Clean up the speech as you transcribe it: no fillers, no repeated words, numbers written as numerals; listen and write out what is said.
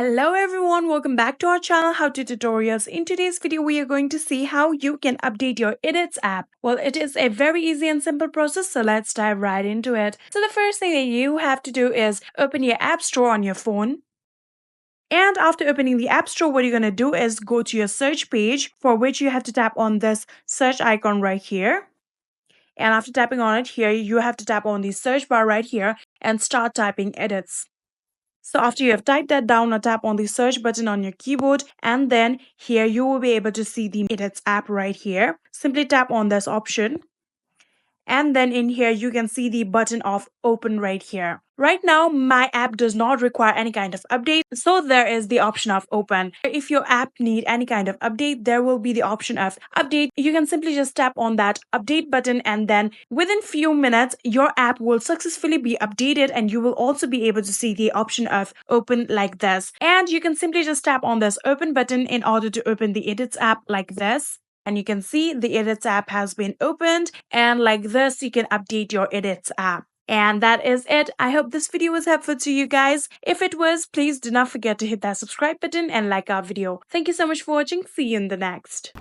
Hello everyone, welcome back to our channel How to Tutorials. In today's video, we are going to see how you can update your edits app. Well, it is a very easy and simple process, so let's dive right into it. So the first thing that you have to do is open your app store on your phone. And after opening the app store, what you're going to do is go to your search page, for which you have to tap on this search icon right here. And after tapping on it here, you have to tap on the search bar right here and start typing edits. So after you have typed that down, now tap on the search button on your keyboard, and then here you will be able to see the edits app right here. Simply tap on this option. And then in here, you can see the button of open right here. Right now, my app does not require any kind of update, so there is the option of open. If your app need any kind of update, there will be the option of update. You can simply just tap on that update button, and then within few minutes, your app will successfully be updated, and you will also be able to see the option of open like this. And you can simply just tap on this open button in order to open the edits app like this. And you can see the edits app has been opened, and like this you can update your edits app. And that is it. I hope this video was helpful to you guys. If it was, please do not forget to hit that subscribe button and like our video. Thank you so much for watching. See you in the next.